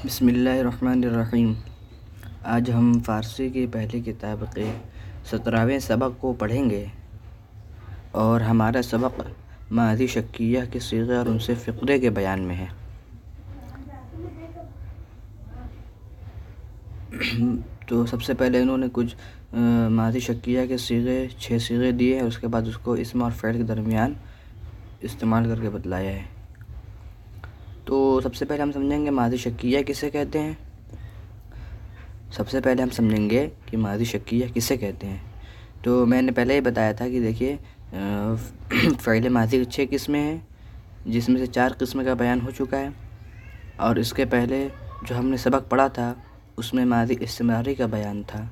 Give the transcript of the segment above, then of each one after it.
بسم اللہ الرحمن الرحیم۔ آج ہم فارسی کی پہلی کتاب کے 17ویں سبق کو پڑھیں گے اور ہمارا سبق ماضی شکیہ کے صیغے اور ان سے فقرے کے بیان میں ہے۔ تو سب سے پہلے انہوں نے کچھ ماضی شکیہ کے صیغے 6 صیغے دیے ہیں، اس کے بعد اس کو اسم اور فعل کے درمیان استعمال کر کے بتلایا ہے۔ تو سب سے پہلے ہم سمجھیں گے ماضی شکیہ کسے کہتے ہیں۔ سب سے پہلے ہم سمجھیں گے کہ ماضی شکیہ کسے کہتے ہیں۔ تو میں نے پہلے ہی بتایا تھا کہ دیکھیے فعل ماضی کی 6 قسمیں ہیں، جس میں سے 4 قسم کا بیان ہو چکا ہے، اور اس کے پہلے جو ہم نے سبق پڑھا تھا اس میں ماضی استمراری کا بیان تھا،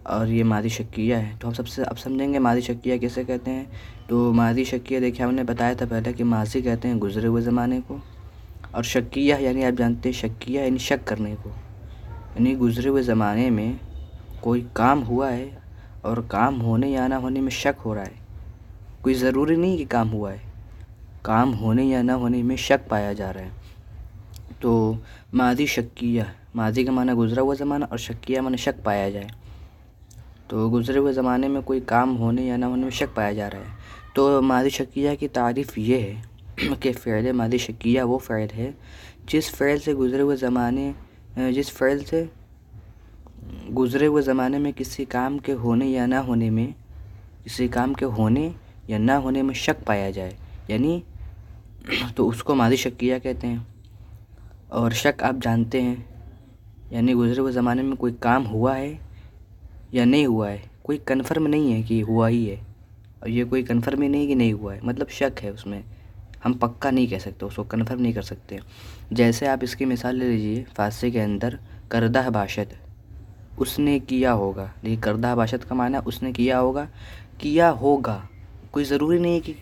اور یہ ماضی شکیہ ہے۔ تو ہم اب سمجھیں گے ماضی شکیہ کسے کہتے ہیں۔ تو ماضی شکیہ دیکھیے ہم نے بتایا تھا پہلے کہ ماضی کہتے ہیں گزرے ہوئے زمانے کو، اور شکیہ یعنی آپ جانتے ہیں شکیہ یعنی شک کرنے کو، یعنی گزرے ہوئے زمانے میں کوئی کام ہوا ہے اور کام ہونے یا نہ ہونے میں شک ہو رہا ہے۔ کوئی ضروری نہیں کہ کام ہوا ہے، کام ہونے یا نہ ہونے میں شک پایا جا رہا ہے۔ تو ماضی شکیہ، ماضی کا معنی گزرا ہوا زمانہ اور شکیہ معنی شک پایا جائے۔ تو گزرے ہوئے زمانے میں کوئی کام ہونے یا نہ ہونے میں شک پایا جا رہا ہے۔ تو ماضی شکیہ کی تعریف یہ ہے کہ فعل ماضی شکیہ وہ فعل ہے جس فعل سے گزرے ہوئے زمانے میں کسی کام کے ہونے یا نہ ہونے میں شک پایا جائے، یعنی تو اس کو ماضی شکیہ کہتے ہیں۔ اور شک آپ جانتے ہیں یعنی گزرے ہوئے زمانے میں کوئی کام ہوا ہے یا نہیں ہوا ہے، کوئی کنفرم نہیں ہے کہ ہوا ہی ہے، اور یہ کوئی کنفرم ہی نہیں کہ نہیں ہوا ہے، مطلب شک ہے اس میں، ہم پکا نہیں کہہ سکتے، اس کو کنفرم نہیں کر سکتے۔ جیسے آپ اس کی مثال لے لیجئے فارسی کے اندر کردہ باشد، اس نے کیا ہوگا۔ لیکن کردہ باشد کا معنی اس نے کیا ہوگا، کوئی ضروری نہیں ہے کہ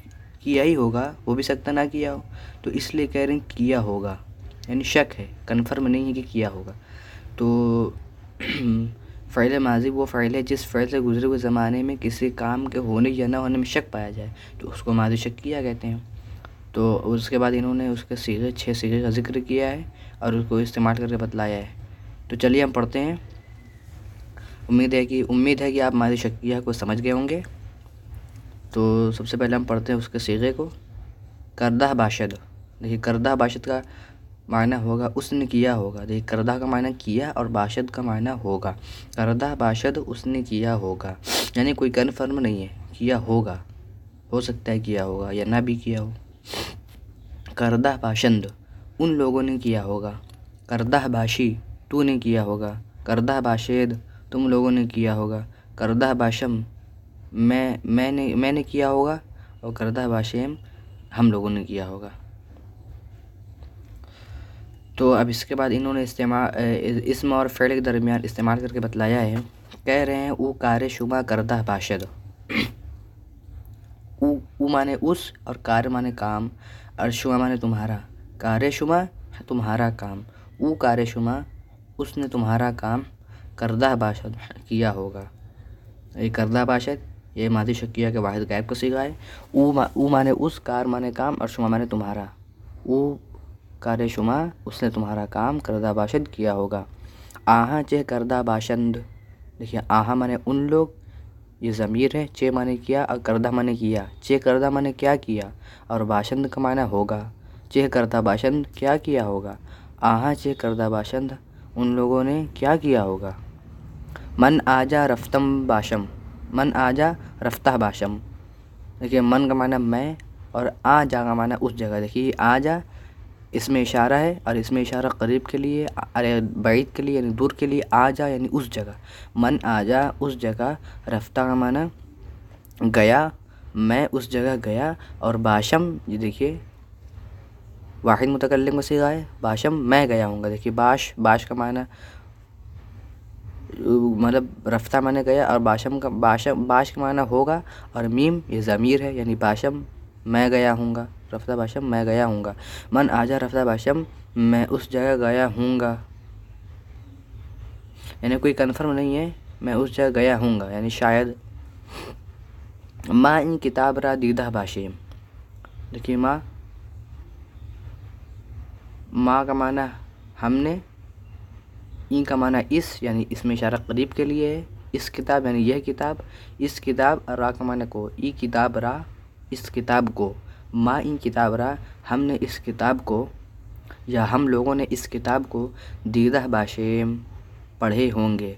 کیا ہی ہوگا، وہ بھی سکتا نہ کیا ہو، تو اس لیے کہہ رہے ہیں کیا ہوگا، یعنی شک ہے، کنفرم نہیں ہے کہ کیا ہوگا۔ تو فعل ماضی وہ فعل ہے جس فعل سے گزرے ہوئے زمانے میں کسی کام کے ہونے یا نہ ہونے میں شک پایا جائے، تو اس کو ماضی شکیہ کہتے ہیں۔ تو اس کے بعد انہوں نے اس کے 6 صیغے کا ذکر کیا ہے اور اس کو استعمال کر کے بتلایا ہے۔ تو چلیے ہم پڑھتے ہیں۔ امید ہے کہ آپ ماضی شکیہ کو سمجھ گئے ہوں گے۔ تو سب سے پہلے ہم پڑھتے ہیں اس کے صیغے کو۔ کردہ باشد، دیکھیے کردہ باشد کا معنی ہوگا اس نے کیا ہوگا۔ دیکھیے کردہ کا معنی کیا اور باشد کا معنی ہوگا۔ کردہ باشد اس نے کیا ہوگا، یعنی کوئی کنفرم نہیں ہے، کیا ہوگا، ہو سکتا ہے کیا ہوگا یا نہ بھی کیا ہو۔ کردہ باشند، ان لوگوں نے کیا ہوگا۔ کردہ باشی، تو نے کیا ہوگا۔ کردہ باشید، تم لوگوں نے کیا ہوگا۔ کردہ باشم، میں نے کیا ہوگا، اور کردہ باشیم، ہم لوگوں نے کیا ہوگا۔ تو اب اس کے بعد انہوں نے اسم اور فعل کے درمیان استعمال کر کے بتلایا ہے۔ کہہ رہے ہیں او کار شما کردہ باشد، او مانے اس اور کار مانے کام اور شما مانے تمہارا۔ کار شما تمہارا کام، او کار شما اس نے تمہارا کام کردہ باشد کیا ہوگا۔ یہ کردہ باشد یہ ماضی شکیہ کے واحد غائب کا صیغہ ہے۔ او مانے اس، کار مانے کام اور شما مانے تمہارا۔ او کار شما اس نے تمہارا کام کردہ باشد کیا ہوگا۔ آہاں چہ کردہ باشند، دیکھیے آہاں مانے ان لوگ، یہ ضمیر ہے، چہ مانے کیا اور کردہ مانے کیا۔ چہ کردہ مانے کیا کیا اور باشند کا معنی ہوگا۔ چہ کردہ باشند کیا کیا ہوگا۔ آہاں چہ کردہ باشند ان لوگوں نے کیا کیا ہوگا۔ من آجا رفتم باشم، من آجا رفتہ باشم، دیکھیے من کا معنی میں اور آجا کا معنی اس جگہ۔ دیکھیے آجا اس میں اشارہ ہے، اور اس میں اشارہ قریب کے لیے، بعید کے لیے یعنی دور کے لیے، آجا یعنی اس جگہ، من آجا اس جگہ، رفتہ کا معنی گیا، میں اس جگہ گیا، اور باشم یہ دیکھیے واحد متکلم کا صیغہ ہے، باشم میں گیا ہوں گا۔ دیکھیے باش کا معنی مطلب رفتہ معنی گیا، اور باش کا معنی ہوگا، اور میم یہ ضمیر ہے یعنی باشم میں گیا ہوں گا، رفتہ باشم میں گیا ہوں گا۔ من آجا رفتہ باشم میں اس جگہ گیا ہوں گا، یعنی کوئی کنفرم نہیں ہے، میں اس جگہ گیا ہوں گا یعنی شاید۔ ما ان کتاب را دیدہ باشیم، دیکھیے ما کا معنی ہم نے، این کا معنی اس، یعنی اس میں اشارہ قریب کے لیے ہے، اس کتاب یعنی یہ کتاب، اس کتاب، را کا معنی کو، ای کتاب را، اس کتاب کو، ما این کتاب را، ہم نے اس کتاب کو، یا ہم لوگوں نے اس کتاب کو دیدہ باشیم پڑھے ہوں گے،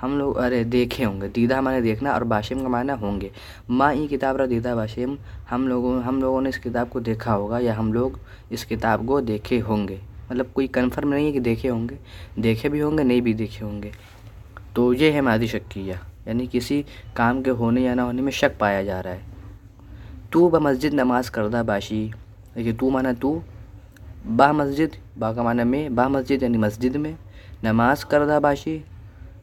ہم لوگ دیکھے ہوں گے، دیدہ معنی دیکھنا اور باشیم کا معنی ہوں گے، ما این کتاب را دیدہ باشیم، ہم لوگوں نے اس کتاب کو دیکھا ہوگا یا ہم لوگ اس کتاب کو دیکھے ہوں گے، مطلب کوئی کنفرم نہیں ہے کہ دیکھے ہوں گے، دیکھے بھی ہوں گے نہیں بھی دیکھے ہوں گے۔ تو یہ ہے ماضی شکیہ، یعنی کسی کام کے ہونے یا نہ ہونے میں شک پایا جا رہا ہے۔ تو بمسجد نماز کردہ باشی، دیکھیے تو معنی تو، با مسجد، با کا معنی میں، با مسجد یعنی مسجد میں، نماز کردہ باشی،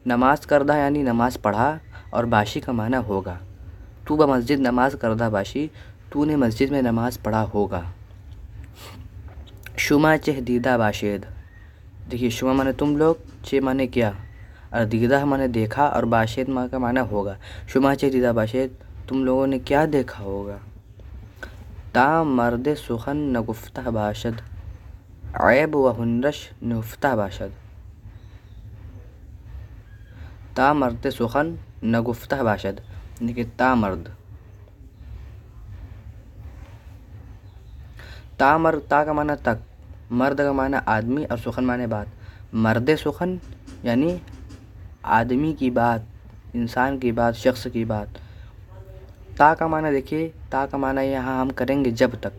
نماز کردہ یعنی نماز پڑھا، اور باشی کا معنی ہوگا۔ تو بمسجد نماز کردہ باشی، تو نے مسجد میں نماز پڑھا ہوگا۔ شما چہ دیدہ باشید، دیکھیے شما معنی تم لوگ، چہ معنی کیا، اور دیدہ معنی دیکھا، اور باشید کا معنی ہوگا۔ شما چہ دیدہ باشید، تم لوگوں نے کیا دیکھا ہوگا۔ تا مرد سخن نگفتہ باشد، عیب و ہنرش نہفتہ باشد، تا مرد سخن نگفتہ باشد، دیکھیے تا مرد، تا مرد، تا کا معنی تک، مرد کا معنی آدمی، اور سخن معنی بات، مرد سخن یعنی آدمی کی بات، انسان کی بات، شخص کی بات۔ تا کا معنی دیکھیے، تا کا معنی یہاں ہم کریں گے جب تک،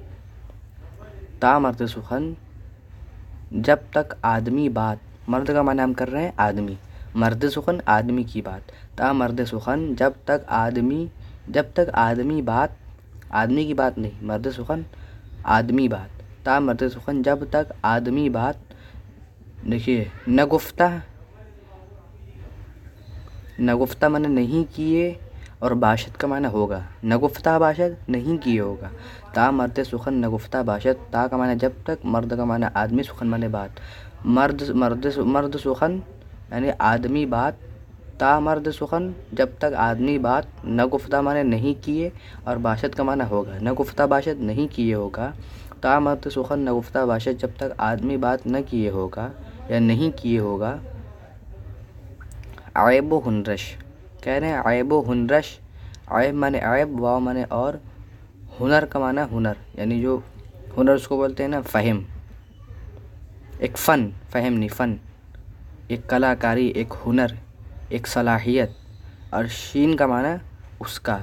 تا مرد سخن، جب تک آدمی بات، مرد کا معنی ہم کر رہے ہیں آدمی، مرد سخن آدمی کی بات، تا مرد سخن جب تک آدمی بات، آدمی کی بات نہیں، مرد سخن آدمی بات، تا مرد سخن جب تک آدمی بات، دیکھیے نگفتہ معنی نہیں کیے، اور باشد کا معنی ہوگا، نگفتہ باشد نہیں کیے ہوگا، تا مرد سخن نگفتہ باشد، تا کا معنی جب تک، مرد کا معنی آدمی، سخن معنی بات، مرد سخن یعنی آدمی بات، تا مرد سخن جب تک آدمی بات، نگفتہ معنی نہیں کیے، اور باشد کا معنی ہوگا، نگفتہ باشد نہیں کیے ہوگا، تا مرد سخن نگفتہ باشد جب تک آدمی بات نہ کیے ہوگا یا نہیں کیے ہوگا۔ عیب و ہنرش، کہہ رہے ہیں عیب و ہنرش، عیب معنی عیب، واو معنی اور، ہنر کا معنی ہنر، یعنی جو ہنر اس کو بولتے ہیں نا فہم، ایک فن، فہم نہیں فن، ایک کلاکاری، ایک ہنر، ایک صلاحیت، اور شین کا معنی اس کا،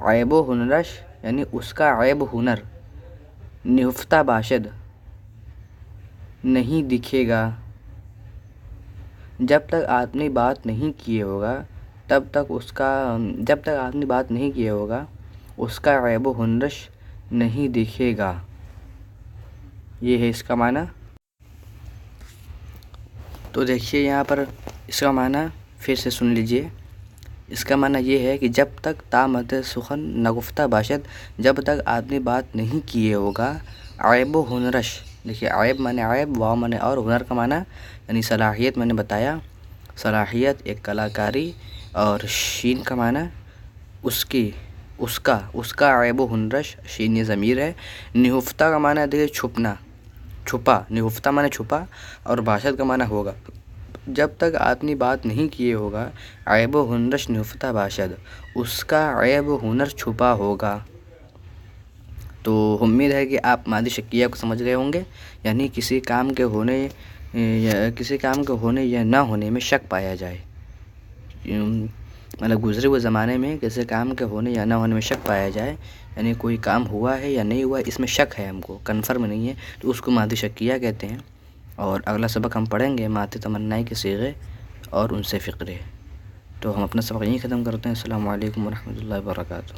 عیب و ہنرش یعنی اس کا عیب ہنر، نہفتہ باشد نہیں دکھے گا، جب تک آدمی بات نہیں کیے ہوگا، تب تک اس کا، جب تک آدمی بات نہیں کیے ہوگا اس کا عیب و ہنرش نہیں دکھے گا، یہ ہے اس کا معنی۔ تو دیکھیے یہاں پر اس کا معنی پھر سے سن لیجئے، اس کا معنی یہ ہے کہ جب تک تا مرد سخن نگفتہ باشد، جب تک آدمی بات نہیں کیے ہوگا، عیب و ہنرش، دیکھیے عیب معنی عیب، واو معنی اور، ہنر کا معنی یعنی صلاحیت، میں نے بتایا صلاحیت، ایک کلاکاری، اور شین کا معنی اس کا عیب و ہنرش، شین یہ ضمیر ہے، نہفتہ کا معنی دیکھیے چھپنا، چھپا، نہفتہ معنی چھپا، اور باشد کا معنی ہوگا، جب تک آدمی بات نہیں کیے ہوگا، عیب و ہنرش نہفتہ باشد، اس کا عیب و ہنر چھپا ہوگا۔ تو امید ہے کہ آپ ماضی شکیہ کو سمجھ گئے ہوں گے، یعنی کسی کام کے ہونے یا نہ ہونے میں شک پایا جائے، مطلب گزرے ہوئے زمانے میں کسی کام کے ہونے یا نہ ہونے میں شک پایا جائے، یعنی کوئی کام ہوا ہے یا نہیں ہوا اس میں شک ہے، ہم کو کنفرم نہیں ہے، تو اس کو ماضی شکیہ کہتے ہیں۔ اور اگلا سبق ہم پڑھیں گے ماضی تمنائی کے صیغے اور ان سے فقرے۔ تو ہم اپنا سبق یہیں ختم کرتے ہیں۔ السلام علیکم ورحمۃ اللہ وبرکاتہ۔